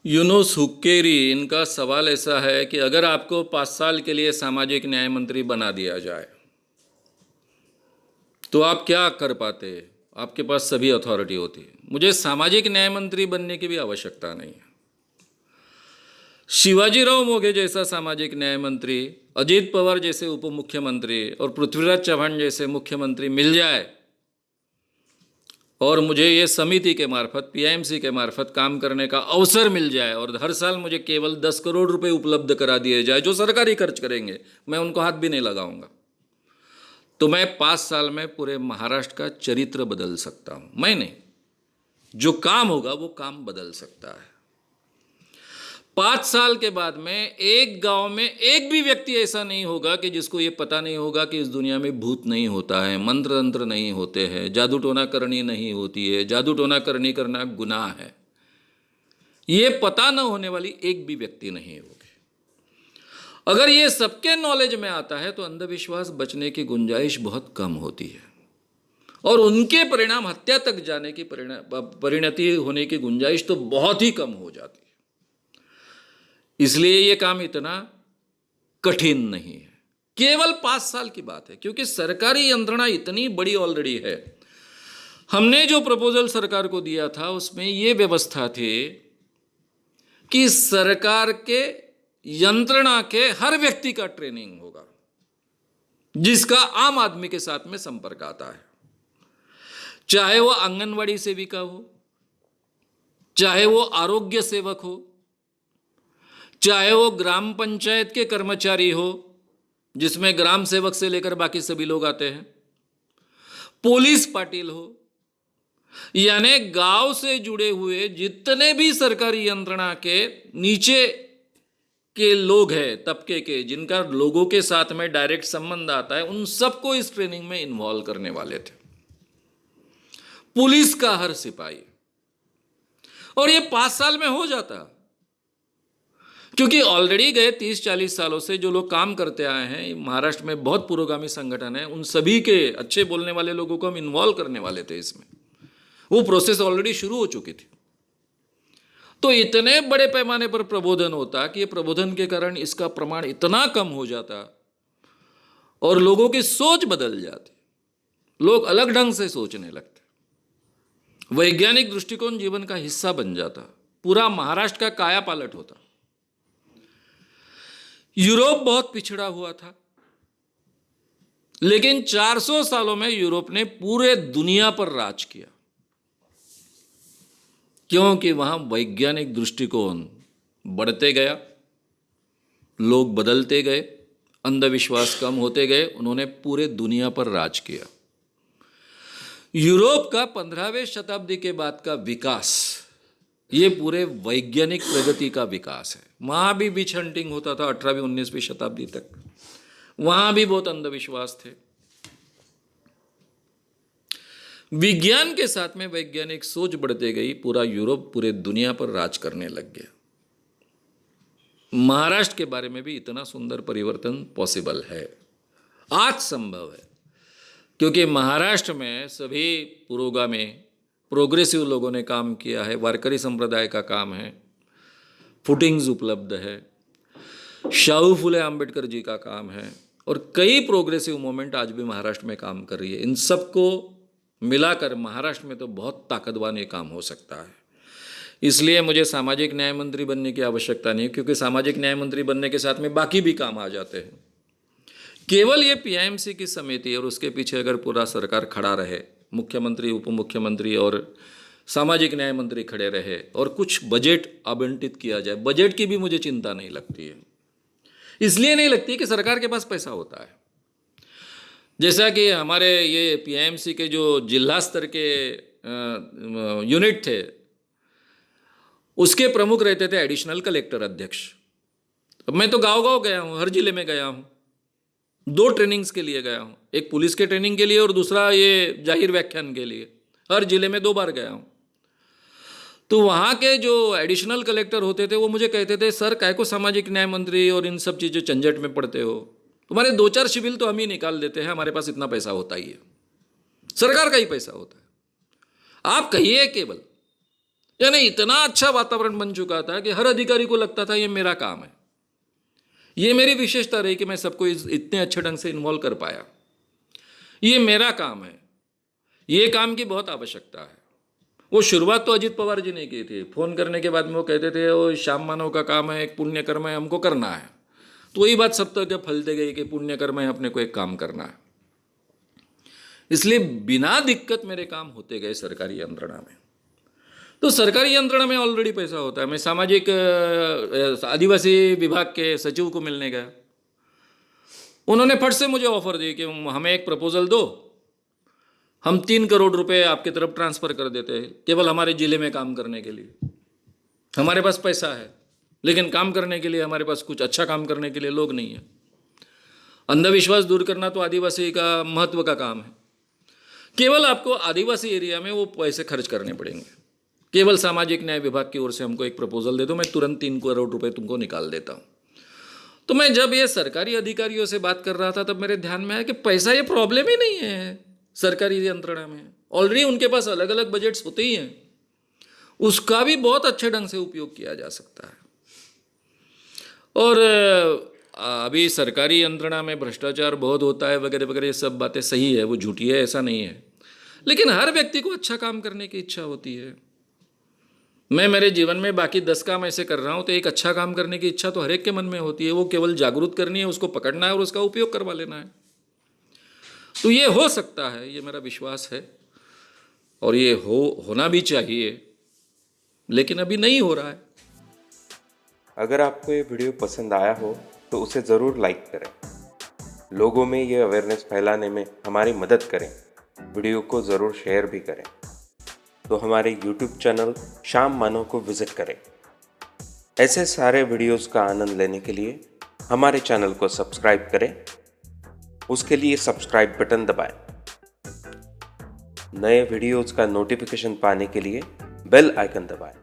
यूनुस हुक्केरी, इनका सवाल ऐसा है कि अगर आपको 5 साल के लिए सामाजिक न्याय मंत्री बना दिया जाए तो आप क्या कर पाते? आपके पास सभी अथॉरिटी होती। मुझे सामाजिक न्याय मंत्री बनने की भी आवश्यकता नहीं है। शिवाजीराव मोघे जैसा सामाजिक न्याय मंत्री, अजीत पवार जैसे उप मुख्यमंत्री और पृथ्वीराज चौहान जैसे मुख्यमंत्री मिल जाए और मुझे ये समिति के मार्फत, पीएमसी के मार्फत काम करने का अवसर मिल जाए और हर साल मुझे केवल 10 करोड़ रुपए उपलब्ध करा दिए जाए जो सरकारी खर्च करेंगे, मैं उनको हाथ भी नहीं लगाऊंगा, तो मैं 5 साल में पूरे महाराष्ट्र का चरित्र बदल सकता हूं। मैं नहीं, जो काम होगा वो काम बदल सकता है। 5 साल के बाद में एक गांव में एक भी व्यक्ति ऐसा नहीं होगा कि जिसको ये पता नहीं होगा कि इस दुनिया में भूत नहीं होता है, मंत्र तंत्र नहीं होते हैं, जादू टोना करनी नहीं होती है, जादू टोना करनी करना गुनाह है। ये पता न होने वाली एक भी व्यक्ति नहीं होगी। अगर ये सबके नॉलेज में आता है तो अंधविश्वास बचने की गुंजाइश बहुत कम होती है और उनके परिणाम हत्या तक जाने की परिणति होने की गुंजाइश तो बहुत ही कम हो जाती है। इसलिए ये काम इतना कठिन नहीं है, केवल 5 साल की बात है, क्योंकि सरकारी यंत्रणा इतनी बड़ी ऑलरेडी है। हमने जो प्रपोजल सरकार को दिया था उसमें ये व्यवस्था थी कि सरकार के यंत्रणा के हर व्यक्ति का ट्रेनिंग होगा जिसका आम आदमी के साथ में संपर्क आता है, चाहे वो आंगनवाड़ी सेविका हो, चाहे वो आरोग्य सेवक हो, चाहे वो ग्राम पंचायत के कर्मचारी हो जिसमें ग्राम सेवक से लेकर बाकी सभी लोग आते हैं, पुलिस पाटिल हो, यानी गांव से जुड़े हुए जितने भी सरकारी यंत्रणा के नीचे के लोग हैं, तबके के, जिनका लोगों के साथ में डायरेक्ट संबंध आता है, उन सबको इस ट्रेनिंग में इन्वॉल्व करने वाले थे। पुलिस का हर सिपाही, और ये 5 साल में हो जाता, क्योंकि ऑलरेडी गए 30-40 सालों से जो लोग काम करते आए हैं, महाराष्ट्र में बहुत पुरोगामी संगठन है, उन सभी के अच्छे बोलने वाले लोगों को हम इन्वॉल्व करने वाले थे इसमें। वो प्रोसेस ऑलरेडी शुरू हो चुकी थी। तो इतने बड़े पैमाने पर प्रबोधन होता कि ये प्रबोधन के कारण इसका प्रमाण इतना कम हो जाता और लोगों की सोच बदल जाती, लोग अलग ढंग से सोचने लगते, वैज्ञानिक दृष्टिकोण जीवन का हिस्सा बन जाता, पूरा महाराष्ट्र का काया पालट होता। यूरोप बहुत पिछड़ा हुआ था, लेकिन 400 सालों में यूरोप ने पूरे दुनिया पर राज किया, क्योंकि वहां वैज्ञानिक दृष्टिकोण बढ़ते गया, लोग बदलते गए, अंधविश्वास कम होते गए, उन्होंने पूरे दुनिया पर राज किया। यूरोप का 15वें शताब्दी के बाद का विकास ये पूरे वैज्ञानिक प्रगति का विकास है। वहां भी विच हंटिंग होता था 18वीं-19वीं शताब्दी तक, वहां भी बहुत अंधविश्वास थे। विज्ञान के साथ में वैज्ञानिक सोच बढ़ते गई, पूरा यूरोप पूरे दुनिया पर राज करने लग गया। महाराष्ट्र के बारे में भी इतना सुंदर परिवर्तन पॉसिबल है, आज संभव है, क्योंकि महाराष्ट्र में सभी पुरोगामी प्रोग्रेसिव लोगों ने काम किया है, वारकरी संप्रदाय का काम है, फुटिंग्स उपलब्ध है, शाहू फुले आंबेडकर जी का काम है, और कई प्रोग्रेसिव मूवमेंट आज भी महाराष्ट्र में काम कर रही है। इन सबको मिलाकर महाराष्ट्र में तो बहुत ताकतवान ये काम हो सकता है। इसलिए मुझे सामाजिक न्याय मंत्री बनने की आवश्यकता नहीं, क्योंकि सामाजिक न्याय मंत्री बनने के साथ में बाकी भी काम आ जाते हैं। केवल ये पीएमसी की समिति और उसके पीछे अगर पूरा सरकार खड़ा रहे, मुख्यमंत्री, उप मुख्यमंत्री और सामाजिक न्याय मंत्री खड़े रहे, और कुछ बजट आवंटित किया जाए, बजट की भी मुझे चिंता नहीं लगती है। इसलिए नहीं लगती कि सरकार के पास पैसा होता है। जैसा कि हमारे ये पीएमसी के जो जिला स्तर के यूनिट थे, उसके प्रमुख रहते थे एडिशनल कलेक्टर अध्यक्ष। अब मैं तो गांव-गांव गया हूँ, हर जिले में गया हूँ, 2 ट्रेनिंग्स के लिए गया हूँ, एक पुलिस के ट्रेनिंग के लिए और दूसरा ये जाहिर व्याख्यान के लिए। हर जिले में 2 बार गया हूँ। तो वहाँ के जो एडिशनल कलेक्टर होते थे वो मुझे कहते थे, सर काहे को सामाजिक न्याय मंत्री और इन सब चीज़ें झंझट में पड़ते हो, तुम्हारे 2-4 शिविर तो हम ही निकाल देते हैं, हमारे पास इतना पैसा होता ही है, सरकार का ही पैसा होता है, आप कहिए केवल यानी इतना अच्छा वातावरण बन चुका था कि हर अधिकारी को लगता था ये मेरा काम है, ये मेरी विशेषता रही कि मैं सबको इतने अच्छे ढंग से इन्वॉल्व कर पाया। ये मेरा काम है, ये काम की बहुत आवश्यकता है। वो शुरुआत तो अजीत पवार जी ने की थी। फोन करने के बाद में वो कहते थे वो श्याम मानव का काम है, एक पुण्य कर्म है, हमको करना है। तो वही बात सब तक फैलते गई कि पुण्य कर्म है, अपने को एक काम करना है। इसलिए बिना दिक्कत मेरे काम होते गए सरकारी यंत्रणा में। तो सरकारी यंत्रणा में ऑलरेडी पैसा होता है। मैं सामाजिक आदिवासी विभाग के सचिव को मिलने गया, उन्होंने फट से मुझे ऑफर दी कि हमें एक प्रपोजल दो, हम 3 करोड़ रुपए आपकी तरफ ट्रांसफ़र कर देते हैं केवल हमारे ज़िले में काम करने के लिए। हमारे पास पैसा है, लेकिन काम करने के लिए हमारे पास कुछ अच्छा काम करने के लिए लोग नहीं है। अंधविश्वास दूर करना तो आदिवासी का महत्व का काम है। केवल आपको आदिवासी एरिया में वो पैसे खर्च करने पड़ेंगे। केवल सामाजिक न्याय विभाग की ओर से हमको एक प्रपोजल दे दो, मैं तुरंत 3 करोड़ रुपए तुमको निकाल देता हूँ। तो मैं जब ये सरकारी अधिकारियों से बात कर रहा था तब मेरे ध्यान में आया कि पैसा ये प्रॉब्लम ही नहीं है सरकारी यंत्रणा में। ऑलरेडी उनके पास अलग अलग बजट्स होते ही हैं, उसका भी बहुत अच्छे ढंग से उपयोग किया जा सकता है। और अभी सरकारी यंत्रणा में भ्रष्टाचार बहुत होता है वगैरह वगैरह, ये सब बातें सही है, वो झूठी है ऐसा नहीं है। लेकिन हर व्यक्ति को अच्छा काम करने की इच्छा होती है। मैं मेरे जीवन में बाकी 10 काम ऐसे कर रहा हूँ, तो एक अच्छा काम करने की इच्छा तो हर एक के मन में होती है। वो केवल जागरूक करनी है, उसको पकड़ना है और उसका उपयोग करवा लेना है। तो ये हो सकता है, ये मेरा विश्वास है, और ये होना भी चाहिए, लेकिन अभी नहीं हो रहा है। अगर आपको ये वीडियो पसंद आया हो तो उसे ज़रूर लाइक करें, लोगों में ये अवेयरनेस फैलाने में हमारी मदद करें। वीडियो को ज़रूर शेयर भी करें। तो हमारे YouTube चैनल श्याम मानव को विज़िट करें। ऐसे सारे वीडियोस का आनंद लेने के लिए हमारे चैनल को सब्सक्राइब करें। उसके लिए सब्सक्राइब बटन दबाएं। नए वीडियोस का नोटिफिकेशन पाने के लिए बेल आइकन दबाएं।